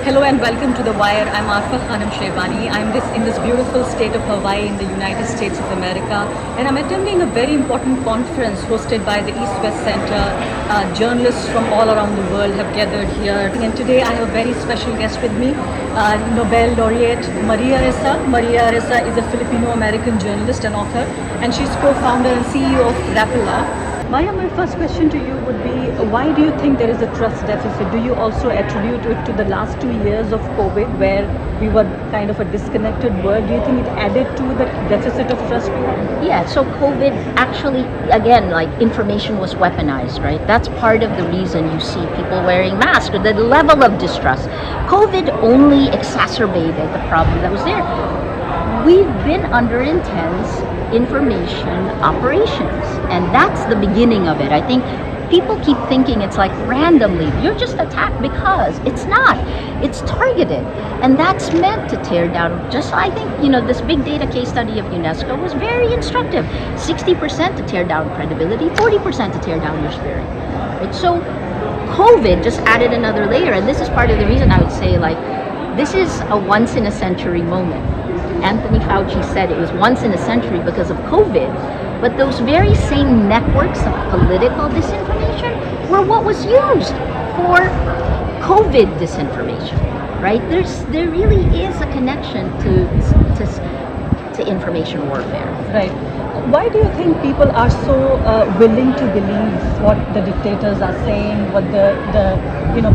Hello and welcome to The Wire. I'm Arfa Sherwani. I'm in this beautiful state of Hawaii in the United States of America, and I'm attending a very important conference hosted by the East-West Center. Journalists from all around the world have gathered here, and today I have a very special guest with me, Nobel Laureate Ressa. Ressa is a Filipino-American journalist and author, and she's co-founder and CEO of Ressa. Maya, my first question to you would be, why do you think there is a trust deficit? Do you also attribute it to the last 2 years of COVID, where we were kind of a disconnected world? Do you think it added to the deficit of trust we had? Yeah, so COVID actually, again, like information was weaponized, right? That's part of the reason you see people wearing masks, or the level of distrust. COVID only exacerbated the problem that was there. We've been under intense information operations, and that's the beginning of it. I think people keep thinking it's like randomly, you're just attacked, because it's not. It's targeted, and that's meant to tear down. Just, I think, this big data case study of UNESCO was very instructive. 60% to tear down credibility, 40% to tear down your spirit. Right? So COVID just added another layer, and this is part of the reason I would say, like, this is a once in a century moment. Anthony Fauci said it was once in a century because of COVID, but those very same networks of political disinformation were what was used for COVID disinformation, right? There really is a connection to information warfare. Right. Why do you think people are so willing to believe what the dictators are saying, what the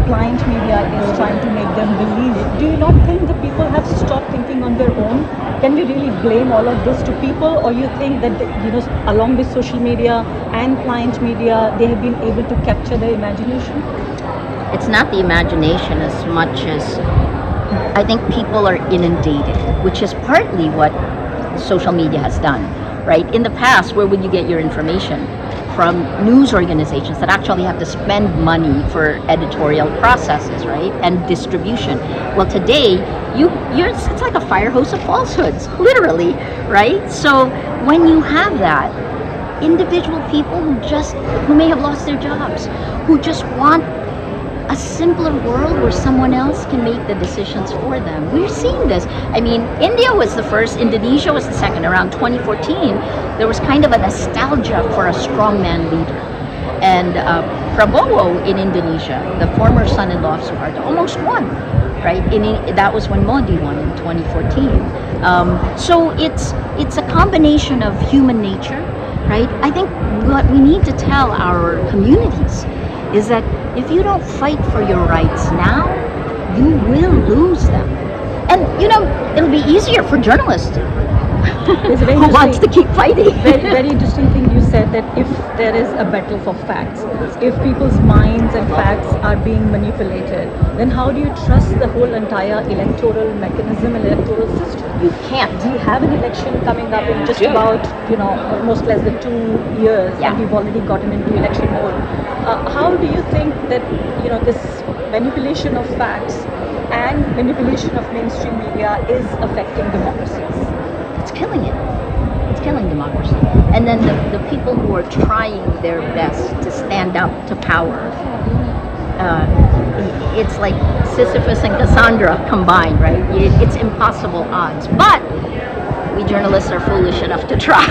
pliant media is trying to make them believe? Do you not think that people have stopped thinking on their own? Can we really blame all of this to people, or you think that along with social media and pliant media, they have been able to capture their imagination? It's not the imagination as much as I think people are inundated, which is partly what social media has done. Right? In the past, where would you get your information? From news organizations that actually have to spend money for editorial processes, right? And distribution. Well, today, it's like a fire hose of falsehoods, literally, right? So when you have that, individual people who may have lost their jobs, who just want a simpler world where someone else can make the decisions for them. We're seeing this. I mean, India was the first, Indonesia was the second. Around 2014, there was kind of a nostalgia for a strongman leader. And Prabowo in Indonesia, the former son-in-law of Suharto, almost won, right? That was when Modi won in 2014. So it's a combination of human nature, right? I think what we need to tell our communities is that if you don't fight for your rights now, you will lose them. And it'll be easier for journalists who wants to keep fighting. Very interesting thing you said, that if there is a battle for facts, if people's minds and facts are being manipulated, then how do you trust the whole entire electoral mechanism, electoral system? You can't. We have an election coming up in just about, almost less than 2 years, yeah. And we've already gotten into election mode. How do you think that, this manipulation of facts and manipulation of mainstream media is affecting democracies? It's killing it. It's killing democracy. And then the people who are trying their best to stand up to power, it's like Sisyphus and Cassandra combined, right? It's impossible odds. But we journalists are foolish enough to try,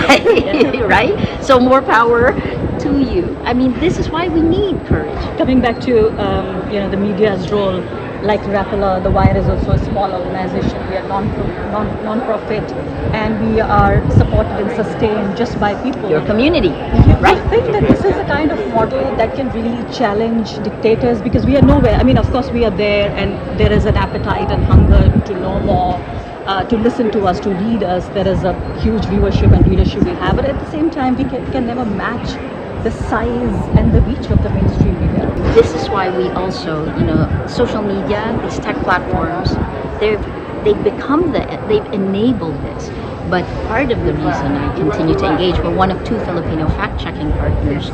right? So more power to you. I mean, this is why we need courage. Coming back to the media's role, like Rappala, The Wire is also a small organization. We are non-profit, and we are supported and sustained just by people. Your community, right? I think that this is a kind of model that can really challenge dictators, because we are nowhere. I mean, of course, we are there, and there is an appetite and hunger to know more, to listen to us, to read us. There is a huge viewership and readership we have, but at the same time, we can never match the size and the reach of the mainstream media. This is why we also, social media, these tech platforms, they've enabled this. But part of the reason I continue to engage, we're one of 2 Filipino fact-checking partners,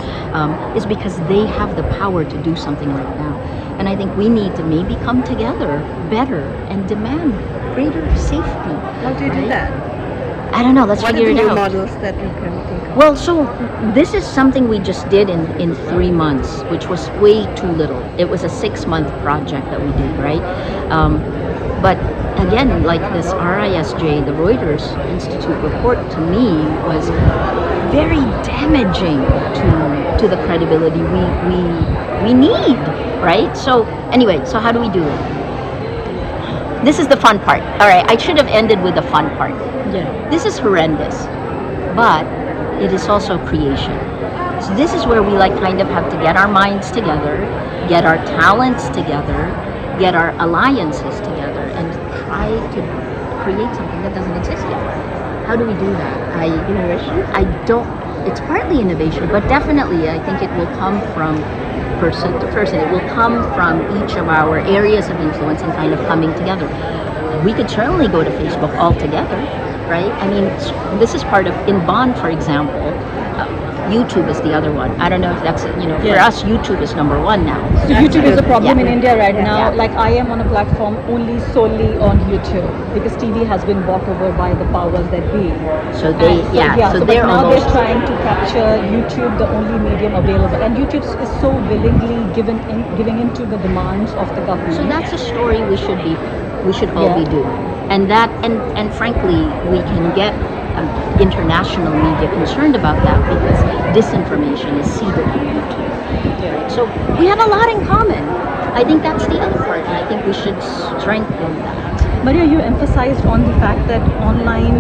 is because they have the power to do something right now. And I think we need to maybe come together better and demand greater safety. How do you do that? I don't know. Let's What are figure the it new out. models that you can think of? Well, so this is something we just did in 3 months, which was way too little. It was a 6-month project that we did, right? But again, like this RISJ, the Reuters Institute report, to me was very damaging to the credibility we need, right? So anyway, so how do we do it? This is the fun part. All right, I should have ended with the fun part. Yeah. This is horrendous, but it is also creation. So this is where we like kind of have to get our minds together, get our talents together, get our alliances together, and try to create something that doesn't exist yet. How do we do that? Innovation? I don't. It's partly innovation, but definitely I think it will come from person to person. It will come from each of our areas of influence and kind of coming together. We could certainly go to Facebook all together, right? I mean, this is part of, in Bond, for example, YouTube is the other one. I don't know if that's, for Yeah. us, YouTube is number one now. So YouTube is a problem in India right now. Yeah. Like I am on a platform only solely on YouTube because TV has been bought over by the powers that be. So they, So so but they're now almost, they're trying to capture YouTube, the only medium available, and YouTube is so willingly giving into the demands of the government. so that's a story we should all be doing. And that, and frankly, we can get international media concerned about that because disinformation is seeded on YouTube. Yeah. So we have a lot in common. I think that's the other part, and I think we should strengthen that. Maria, you emphasized on the fact that online,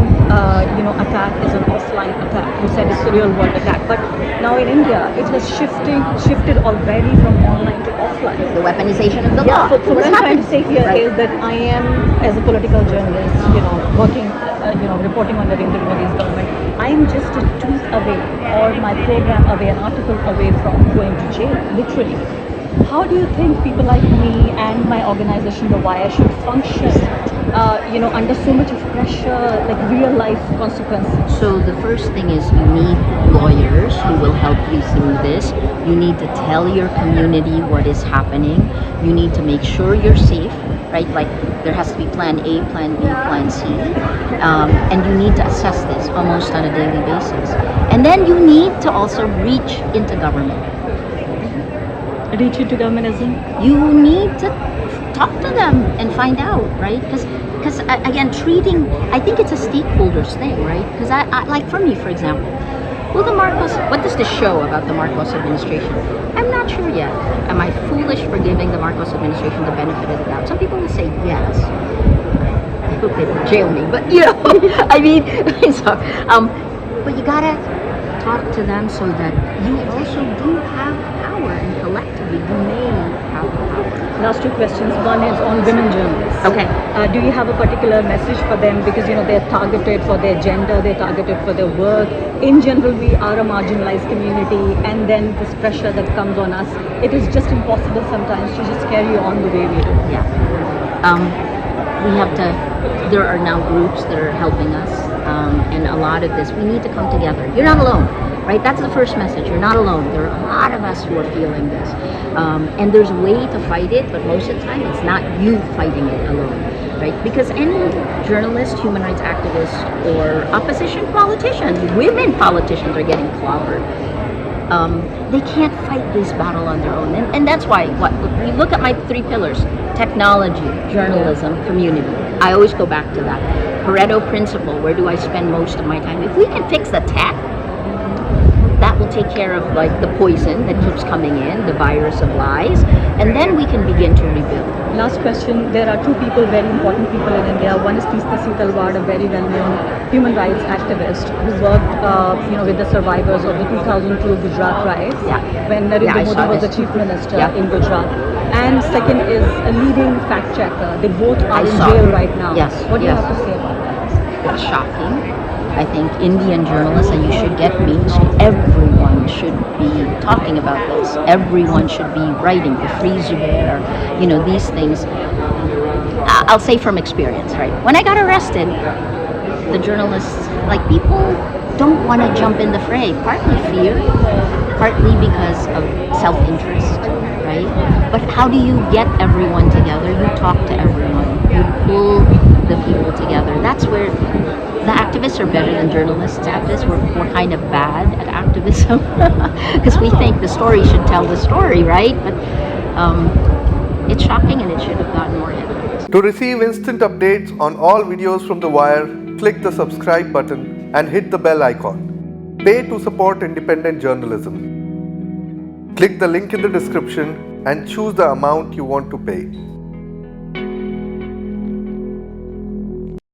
attack is an offline attack. You said it's a real world attack, but now in India, it has shifted already from online to offline. The weaponization of the Yeah, law. so what What's I'm trying to happening? say here is Right. that I am, as a political journalist, working, reporting on the Indian Modi's government, I am just a tweet away or my program away, an article away from going to jail, literally. How do you think people like me and my organization, The Wire, should function, under so much of pressure, like real life consequences? So the first thing is you need lawyers who will help you through this. You need to tell your community what is happening. You need to make sure you're safe, right? Like there has to be plan A, plan B, plan C. And you need to assess this almost on a daily basis. And then you need to also reach into government. Reach into government as in? You need to talk to them and find out, right? Because again, I think it's a stakeholders thing, right? Because I like for me, for example, what does this show about the Marcos administration? I'm not sure yet. Am I foolish for giving the Marcos administration the benefit of the doubt? Some people will say yes. I hope they don't jail me, but I mean, so, but you gotta talk to them so that you also do have power, and collectively you may have power. Last two questions. One is on women journalists. Okay. Do you have a particular message for them? Because they're targeted for their gender, they're targeted for their work. In general, we are a marginalized community, and then this pressure that comes on us, it is just impossible sometimes to just carry on the way we do. Yeah. We have to. There are now groups that are helping us, and a lot of this we need to come together. You're not alone. Right, that's the first message. You're not alone. There are a lot of us who are feeling this, and there's a way to fight it. But most of the time, it's not you fighting it alone, right? Because any journalist, human rights activist, or opposition politician, women politicians are getting clobbered. They can't fight this battle on their own, and that's why we look at my 3 pillars: technology, journalism, community. I always go back to that Pareto principle. Where do I spend most of my time? If we can fix the tech, that will take care of like the poison that keeps coming in, the virus of lies, and then we can begin to rebuild. Last question. There are 2 people, very important people in India. One is Teesta Setalvad, a very well-known human rights activist who worked, with the survivors of the 2002 Gujarat riots, when Narendra I Modi saw was the this. chief minister Yeah. in Gujarat. And second is a leading fact checker. They both are in saw jail it. right now. Yes, What do you yes. have to say about that? It's shocking. I think Indian journalists, and you should get me, everyone should be talking about this. Everyone should be writing to free Zubair, these things. I'll say from experience, right? When I got arrested, the journalists, people don't want to jump in the fray. Partly fear, partly because of self-interest, right? But how do you get everyone together? You talk to everyone. You pull the people together. That's where the activists activists are better than journalists at this. We're kind of bad at activism because we think the story should tell the story, right? But it's shocking and it should have gotten more headlines. To receive instant updates on all videos from The Wire, click the subscribe button and hit the bell icon. Pay to support independent journalism. Click the link in the description and choose the amount you want to pay.